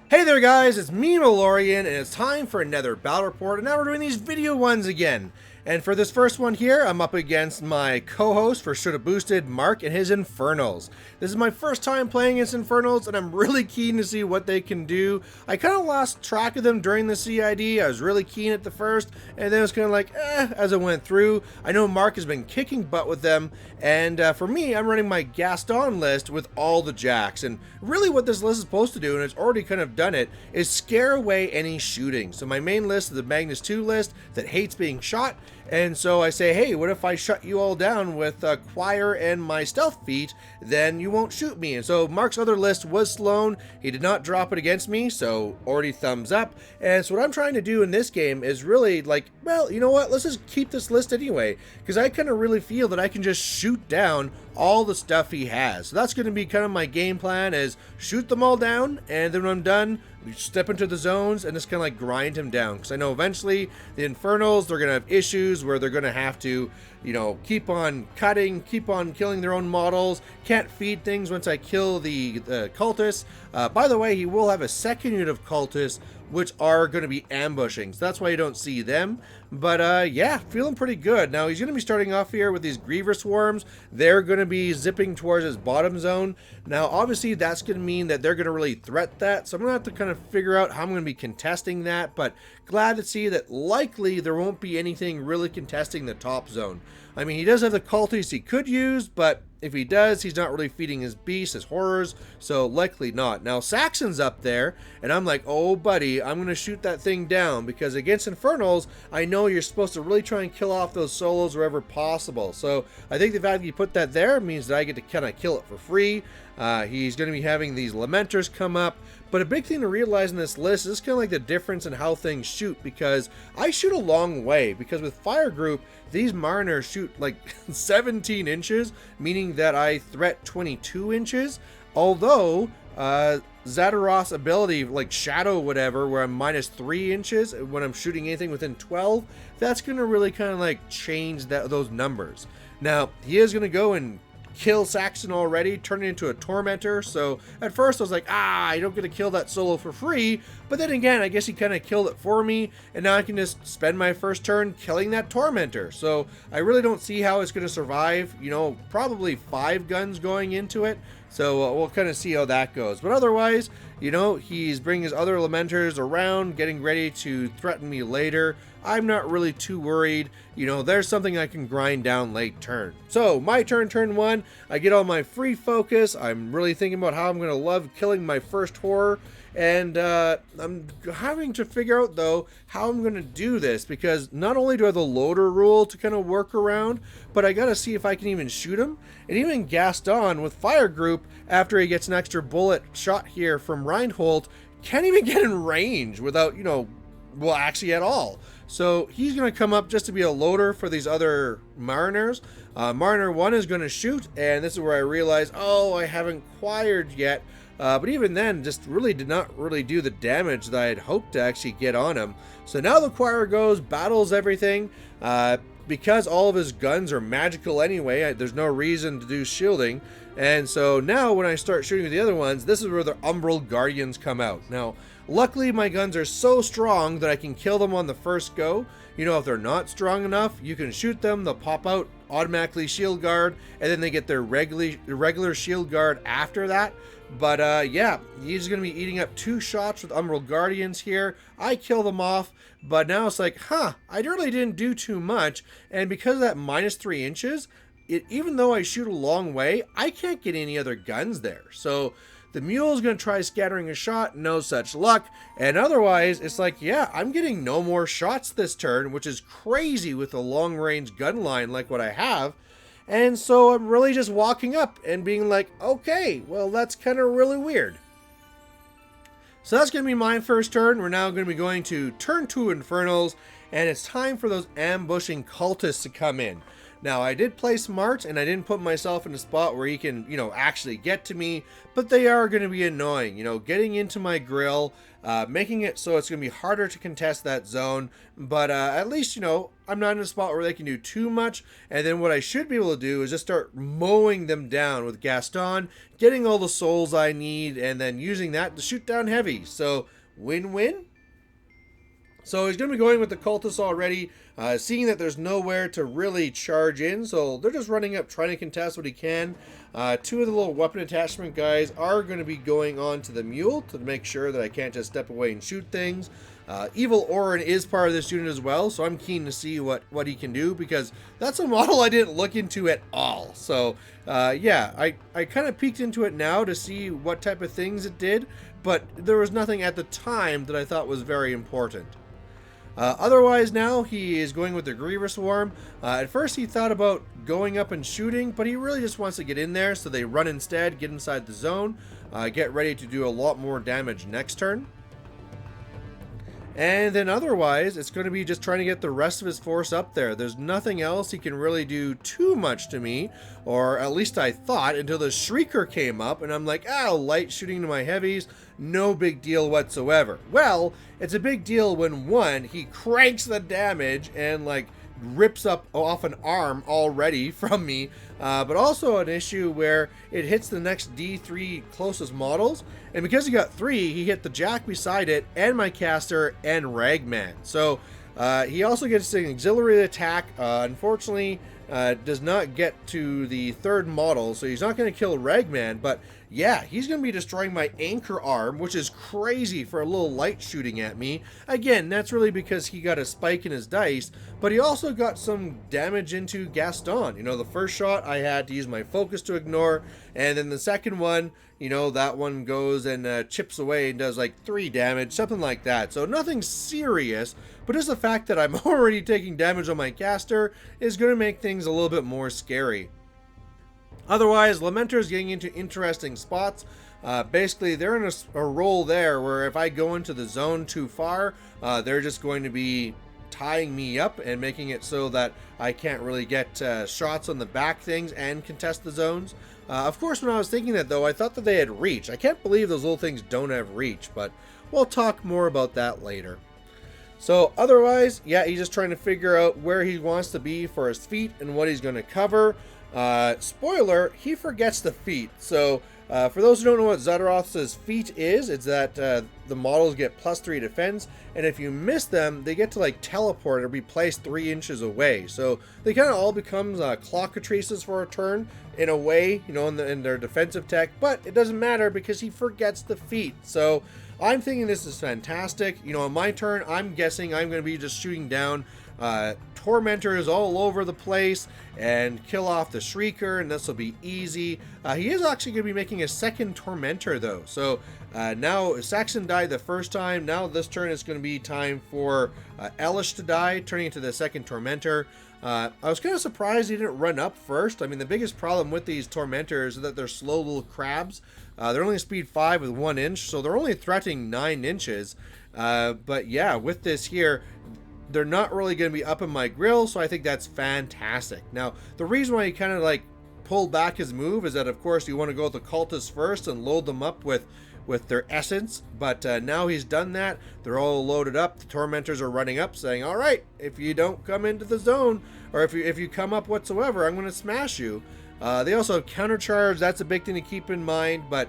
Hey there guys, it's me, Malorian, and it's time for another battle report, and now we're doing these video ones again. And for this first one here, I'm up against my co-host for Shoulda Boosted, Mark, and his Infernals. This is my first time playing against Infernals, and I'm really keen to see what they can do. I kind of lost track of them during the CID. I was really keen at the first, and then it was kind of like, as I went through. I know Mark has been kicking butt with them, and for me, I'm running my Gastone list with all the jacks. And really what this list is supposed to do, and it's already kind of done it, is scare away any shooting. So my main list is the Magnus 2 list that hates being shot. And so I say, hey, what if I shut you all down with Choir and my Stealth Feat? Then you won't shoot me. And so Mark's other list was Sloan. He did not drop it against me, so already thumbs up. And so what I'm trying to do in this game is really like, well, you know what? Let's just keep this list anyway. Because I kind of really feel that I can just shoot down all the stuff he has. So that's going to be kind of my game plan, is shoot them all down. And then when I'm done, we step into the zones and just kind of like grind him down, because I know eventually the Infernals, they're going to have issues where they're going to have to, you know, keep on cutting, keep on killing their own models, can't feed things once I kill the cultists. By the way, he will have a second unit of cultists which are going to be ambushing, so that's why you don't see them. But yeah, feeling pretty good. Now he's going to be starting off here with these Griever Swarms. They're going to be zipping towards his bottom zone. Now obviously that's going to mean that they're going to really threat that, so I'm going to have to kind of figure out how I'm going to be contesting that, but glad to see that likely there won't be anything really contesting the top zone. I mean, he does have the cultists he could use, but if he does, he's not really feeding his beasts, his horrors, so likely not. Now, Saxon's up there, and I'm like, oh, buddy, I'm going to shoot that thing down, because against Infernals, I know you're supposed to really try and kill off those solos wherever possible. So I think the fact that you put that there means that I get to kind of kill it for free. He's going to be having these Lamenters come up. But a big thing to realize in this list is kind of like the difference in how things shoot, because I shoot a long way, because with Fire Group, these Mariners shoot like 17 inches, meaning that I threat 22 inches. Although Zaateroth's ability, like Shadow whatever, where I'm -3 inches when I'm shooting anything within 12, that's going to really kind of like change those numbers. Now, he is going to go and kill Saxon already, turn it into a Tormentor. So at first I was like, I don't get to kill that solo for free. But then again, I guess he kind of killed it for me, and now I can just spend my first turn killing that Tormentor. So I really don't see how it's going to survive. You know, probably 5 guns going into it. So we'll kind of see how that goes. But otherwise, you know, he's bringing his other Lamenters around, getting ready to threaten me later. I'm not really too worried. You know, there's something I can grind down late turn. So my turn 1, I get all my free focus. I'm really thinking about how I'm going to love killing my first horror. And I'm having to figure out, though, how I'm going to do this, because not only do I have the loader rule to kind of work around, but I got to see if I can even shoot him. And even Gastone with Fire Group, after he gets an extra bullet shot here from Reinholdt, can't even get in range without, you know, well, actually at all. So he's going to come up just to be a loader for these other Mariners. Mariner 1 is going to shoot, and this is where I realize, oh, I haven't acquired yet. But even then, just really did not really do the damage that I had hoped to actually get on him. So now the Choir goes, battles everything. Because all of his guns are magical anyway, there's no reason to do shielding. And so now when I start shooting with the other ones, this is where the Umbral Guardians come out. Now, luckily my guns are so strong that I can kill them on the first go. You know, if they're not strong enough, you can shoot them, they'll pop out, automatically shield guard, and then they get their regular shield guard after that. But yeah, he's going to be eating up 2 shots with Umbral Guardians here. I kill them off, but now it's like, I really didn't do too much. And because of that -3 inches, even though I shoot a long way, I can't get any other guns there. So the Mule is going to try scattering a shot, no such luck. And otherwise, it's like, yeah, I'm getting no more shots this turn, which is crazy with a long-range gun line like what I have. And so I'm really just walking up and being like, okay, well, that's kind of really weird. So that's going to be my first turn. We're now going to be going to turn 2 Infernals. and it's time for those ambushing cultists to come in. Now, I did play smart, and I didn't put myself in a spot where he can, actually get to me, but they are going to be annoying, getting into my grill, making it so it's going to be harder to contest that zone, but at least, I'm not in a spot where they can do too much, and then what I should be able to do is just start mowing them down with Gastone, getting all the souls I need, and then using that to shoot down heavy. So, win-win? So he's going to be going with the cultists already, seeing that there's nowhere to really charge in, so they're just running up, trying to contest what he can. Two of the little weapon attachment guys are going to be going on to the Mule to make sure that I can't just step away and shoot things. Evil Orin is part of this unit as well, so I'm keen to see what he can do, because that's a model I didn't look into at all. So, yeah, I kind of peeked into it now to see what type of things it did, but there was nothing at the time that I thought was very important. Otherwise now, he is going with the Grievous Worm. At first he thought about going up and shooting, but he really just wants to get in there, so they run instead, get inside the zone, get ready to do a lot more damage next turn. And then otherwise, it's going to be just trying to get the rest of his force up there. There's nothing else he can really do too much to me, or at least I thought, until the Shrieker came up, and I'm like, light shooting to my heavies, no big deal whatsoever. Well, it's a big deal when, one, he cranks the damage and, rips up off an arm already from me, but also an issue where it hits the next D3 closest models, and because he got 3, he hit the Jack beside it, and my caster, and Ragman. So he also gets an auxiliary attack, unfortunately does not get to the 3rd model, so he's not going to kill Ragman, but yeah, he's going to be destroying my anchor arm, which is crazy for a little light shooting at me. Again, that's really because he got a spike in his dice, but he also got some damage into Gastone. The first shot I had to use my focus to ignore, and then the second one, that one goes and chips away and does 3 damage, something like that. So nothing serious, but just the fact that I'm already taking damage on my caster is going to make things a little bit more scary. Otherwise, Lamenter's getting into interesting spots. Basically, they're in a role there where if I go into the zone too far, they're just going to be tying me up and making it so that I can't really get shots on the back things and contest the zones. Of course, when I was thinking that, though, I thought that they had reach. I can't believe those little things don't have reach, but we'll talk more about that later. So, otherwise, yeah, he's just trying to figure out where he wants to be for his feat and what he's going to cover. Spoiler, he forgets the feat. So, for those who don't know what Zaateroth's feat is, it's that the models get +3 defense, and if you miss them, they get to teleport or be placed 3 inches away. So they kind of all become clockatrices for a turn, in a way, in their defensive tech, but it doesn't matter because he forgets the feat. So I'm thinking this is fantastic. On my turn, I'm guessing I'm going to be just shooting down Tormentors all over the place and kill off the Shrieker, and this will be easy. He is actually going to be making a second Tormentor, though. So now Saxon died the first time. Now this turn is going to be time for Eilish to die, turning into the second Tormentor. I was kind of surprised he didn't run up first. I mean, the biggest problem with these Tormentors is that they're slow little crabs. They're only speed 5 with 1 inch, so they're only threatening 9 inches. But yeah, with this here, they're not really going to be up in my grill, so I think that's fantastic. Now, the reason why he kind of pulled back his move is that, of course, you want to go with the cultists first and load them up with their essence, but now he's done that. They're all loaded up. The Tormentors are running up saying, all right, if you don't come into the zone, or if you come up whatsoever, I'm going to smash you. They also have countercharge. That's a big thing to keep in mind, but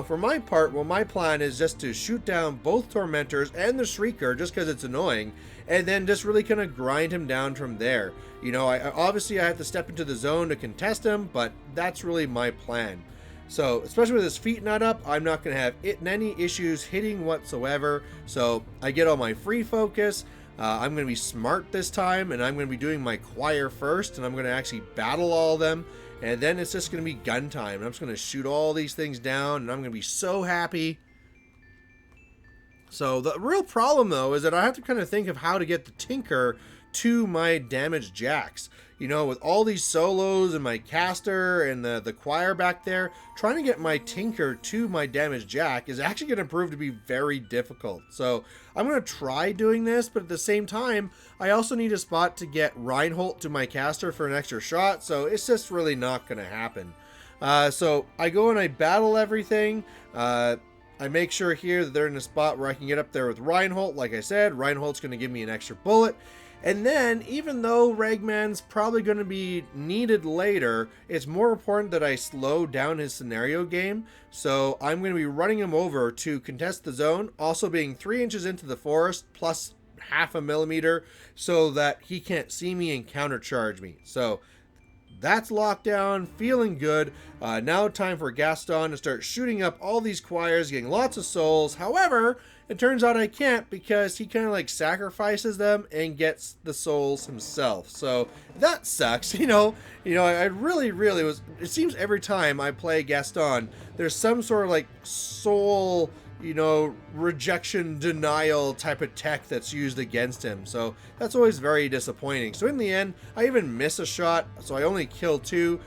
for my part, my plan is just to shoot down both Tormentors and the Shrieker just because it's annoying, and then just really kind of grind him down from there. Obviously I have to step into the zone to contest him, but that's really my plan. So, especially with his feet not up, I'm not going to have any issues hitting whatsoever. So, I get all my free focus. I'm going to be smart this time, and I'm going to be doing my choir first, and I'm going to actually battle all of them. And then it's just going to be gun time. I'm just going to shoot all these things down, and I'm going to be so happy. So, the real problem, though, is that I have to kind of think of how to get the Tinker to my damaged jacks. You know, with all these solos and my caster and the choir back there, trying to get my Tinker to my damaged jack is actually going to prove to be very difficult. So I'm going to try doing this, but at the same time, I also need a spot to get Reinholdt to my caster for an extra shot, so it's just really not going to happen. So I go and I battle everything. I make sure here that they're in a spot where I can get up there with Reinholdt. Like I said, Reinholdt's going to give me an extra bullet. And then, even though Ragman's probably going to be needed later, it's more important that I slow down his scenario game. So I'm going to be running him over to contest the zone, also being 3 inches into the forest, plus half a millimeter, so that he can't see me and countercharge me. So that's locked down, feeling good. Now time for Gastone to start shooting up all these choirs, getting lots of souls. However, it turns out I can't because he kind of like sacrifices them and gets the souls himself. So that sucks. You know, I really was. It seems every time I play Gastone, there's some sort of like soul, you know, rejection, denial type of tech that's used against him. So that's always very disappointing. So in the end, I even miss a shot, so I only kill 2.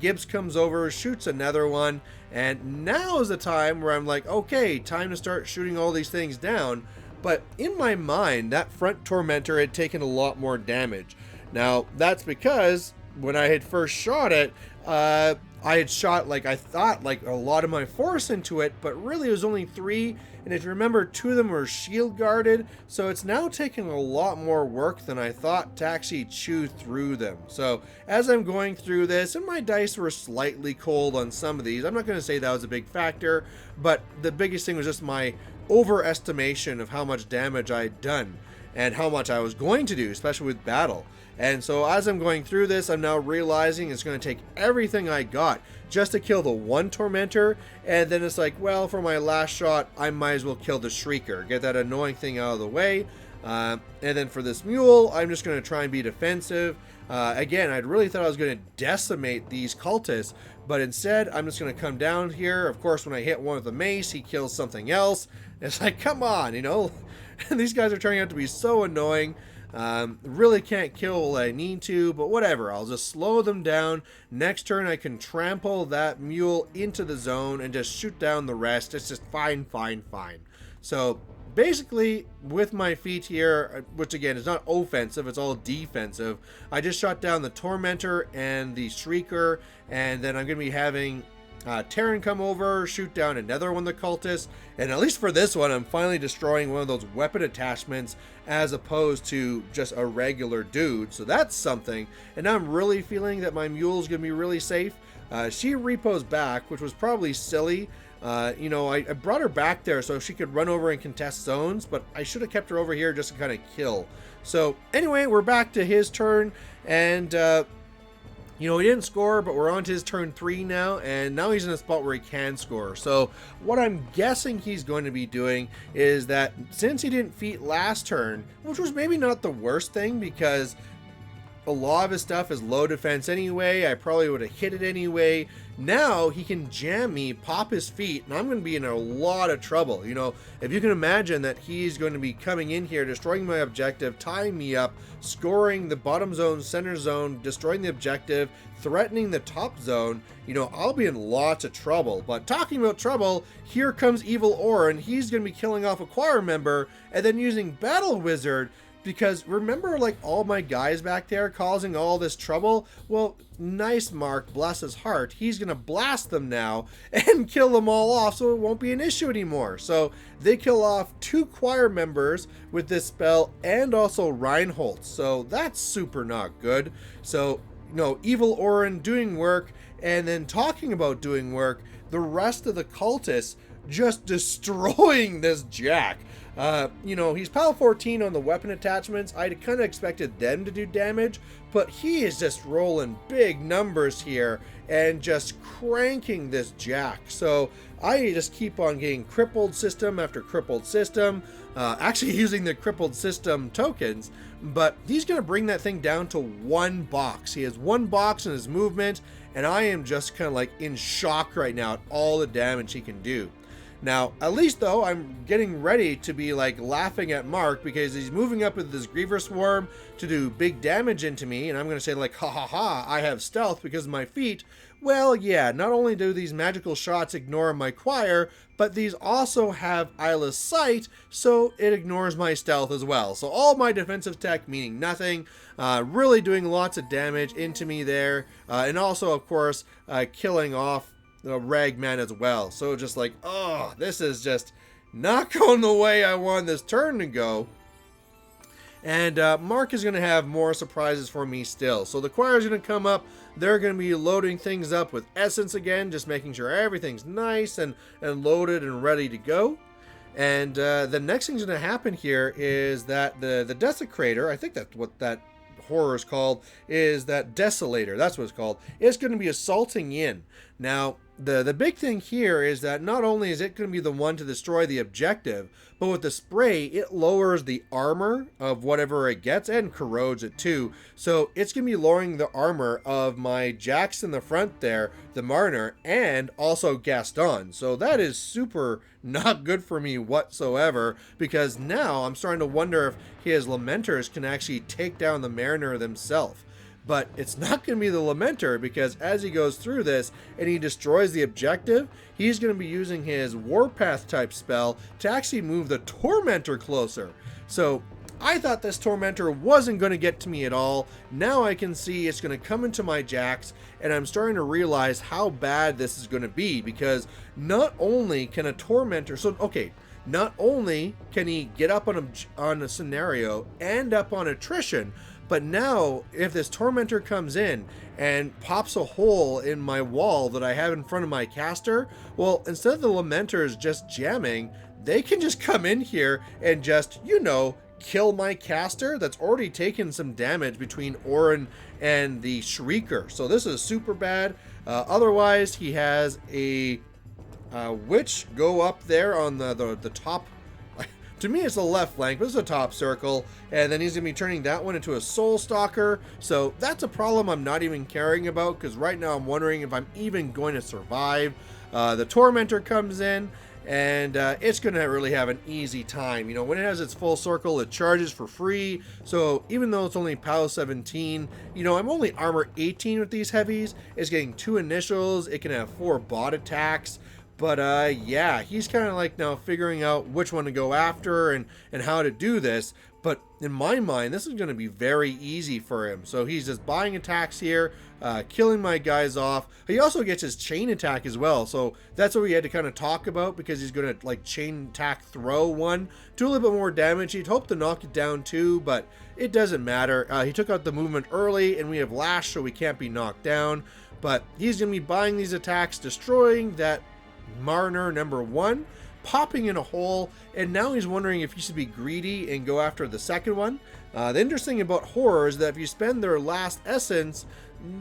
Gibbs comes over, shoots another one, and now is the time where I'm like, okay, time to start shooting all these things down. But in my mind, that front Tormentor had taken a lot more damage. Now, that's because when I had first shot it, I had shot, like, I thought, like, a lot of my force into it, but really it was only 3, and if you remember, 2 of them were shield guarded, so it's now taking a lot more work than I thought to actually chew through them. So, as I'm going through this, and my dice were slightly cold on some of these, I'm not going to say that was a big factor, but the biggest thing was just my overestimation of how much damage I had done, and how much I was going to do, especially with battle. And so as I'm going through this, I'm now realizing it's going to take everything I got just to kill the one Tormentor. And then it's like, well, for my last shot, I might as well kill the Shrieker. Get that annoying thing out of the way. And then for this Mule, I'm just going to try and be defensive. Again, I really thought I was going to decimate these cultists. But instead, I'm just going to come down here. Of course, when I hit one with the mace, he kills something else. It's like, come on, you know. These guys are turning out to be so annoying. Really can't kill what I need to, but whatever, I'll just slow them down. Next turn I can trample that Mule into the zone and just shoot down the rest. It's just fine. So basically with my feat here, which again is not offensive, it's all defensive, I just shot down the Tormentor and the Shrieker, and then I'm going to be having Taryn come over, shoot down another one of the cultists, and at least for this one, I'm finally destroying one of those weapon attachments as opposed to just a regular dude, so that's something. And now I'm really feeling that my Mule's gonna be really safe. She repos back, which was probably silly. You know, I brought her back there so she could run over and contest zones, but I should have kept her over here just to kind of kill. So anyway, we're back to his turn, and you know, he didn't score, but we're on to his turn 3 now, and now he's in a spot where he can score. So what I'm guessing he's going to be doing is that since he didn't feat last turn, which was maybe not the worst thing because a lot of his stuff is low defense anyway, I probably would have hit it anyway. Now he can jam me, pop his feet, and I'm going to be in a lot of trouble. You know, if you can imagine that he's going to be coming in here, destroying my objective, tying me up, scoring the bottom zone, center zone, destroying the objective, threatening the top zone, you know, I'll be in lots of trouble. But talking about trouble, here comes Evil Orin. He's going to be killing off a choir member and then using Battle Wizard. Because remember, like, all my guys back there causing all this trouble? Well, nice Mark, bless his heart, he's gonna blast them now and kill them all off so it won't be an issue anymore. So they kill off 2 choir members with this spell and also Reinholdt. So that's super not good. So, you know, Evil Orin doing work, and then talking about doing work, the rest of the cultists just destroying this Jack. You know, he's PAL 14 on the weapon attachments. I kind of expected them to do damage, but he is just rolling big numbers here and just cranking this Jack. So I just keep on getting crippled system after crippled system, actually using the crippled system tokens, but he's going to bring that thing down to 1 box. He has 1 box in his movement, and I am just kind of like in shock right now at all the damage he can do. Now, at least though, I'm getting ready to be like laughing at Mark because he's moving up with this Griever Swarm to do big damage into me, and I'm going to say like, ha ha ha, I have stealth because of my feet. Well, yeah, not only do these magical shots ignore my choir, but these also have Eyeless Sight, so it ignores my stealth as well. So all my defensive tech meaning nothing, really doing lots of damage into me there, and also, of course, killing off Ragman as well. So just like, oh, this is just not going the way I want this turn to go. And Mark is going to have more surprises for me still. So the choir is going to come up. They're going to be loading things up with essence again, just making sure everything's nice and loaded and ready to go. And the next thing's going to happen here is that the Desecrator, I think that's what that horror is called, is that Desolator. That's what it's called. It's going to be assaulting in. Now, the big thing here is that not only is it going to be the one to destroy the objective, but with the spray, it lowers the armor of whatever it gets and corrodes it too. So it's going to be lowering the armor of my jacks in the front there, the Marner, and also Gastone. So that is super not good for me whatsoever, because now I'm starting to wonder if his Lamenters can actually take down the Mariner themselves. But it's not going to be the Lamenter, because as he goes through this and he destroys the objective, he's going to be using his Warpath type spell to actually move the Tormentor closer. So I thought this Tormentor wasn't going to get to me at all. Now I can see it's going to come into my jacks, and I'm starting to realize how bad this is going to be, because not only can a Tormentor, so okay, not only can he get up on a scenario and up on attrition, but now, if this Tormentor comes in and pops a hole in my wall that I have in front of my caster, well, instead of the Lamenters just jamming, they can just come in here and just, you know, kill my caster that's already taken some damage between Orin and the Shrieker. So this is super bad. Otherwise, he has a Witch go up there on the top. To me, it's the left flank, but it's a top circle, and then he's going to be turning that one into a Soul Stalker, so that's a problem I'm not even caring about, because right now I'm wondering if I'm even going to survive. The Tormentor comes in, and it's going to really have an easy time. You know, when it has its full circle, it charges for free, so even though it's only POW 17, you know, I'm only armor 18 with these heavies. It's getting 2 initials, it can have 4 bot attacks. But yeah, he's kind of like now figuring out which one to go after and how to do this. But in my mind, this is going to be very easy for him. So he's just buying attacks here, killing my guys off. He also gets his chain attack as well. So that's what we had to kind of talk about, because he's going to like chain attack throw one, do a little bit more damage. He'd hope to knock it down too, but it doesn't matter. He took out the movement early, and we have Lash, so we can't be knocked down. But he's going to be buying these attacks, destroying that Mariner number 1, popping in a hole, and now he's wondering if he should be greedy and go after the second one. The interesting about horror is that if you spend their last essence,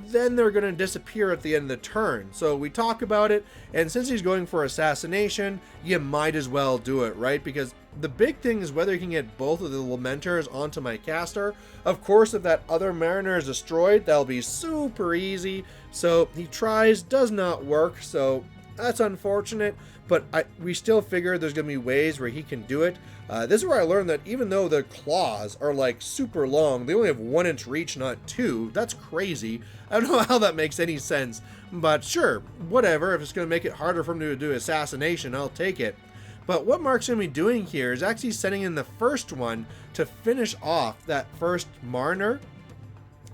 then they're going to disappear at the end of the turn. So we talk about it, and since he's going for assassination, you might as well do it, right? Because the big thing is whether you can get both of the Lamenters onto my caster. Of course, if that other Mariner is destroyed, that'll be super easy. So he tries, does not work, so that's unfortunate, but we still figure there's going to be ways where he can do it. This is where I learned that even though the claws are like super long, they only have 1 inch reach, not 2. That's crazy. I don't know how that makes any sense, but sure, whatever. If it's going to make it harder for him to do assassination, I'll take it. But what Mark's going to be doing here is actually sending in the first one to finish off that first Mariner.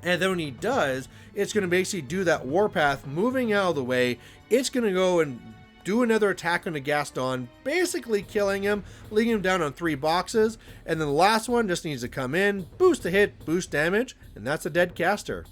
And then when he does, it's going to basically do that Warpath, moving out of the way. It's going to go and do another attack on the Gastone, basically killing him, leaving him down on 3 boxes. And then the last one just needs to come in, boost a hit, boost damage, and that's a dead caster.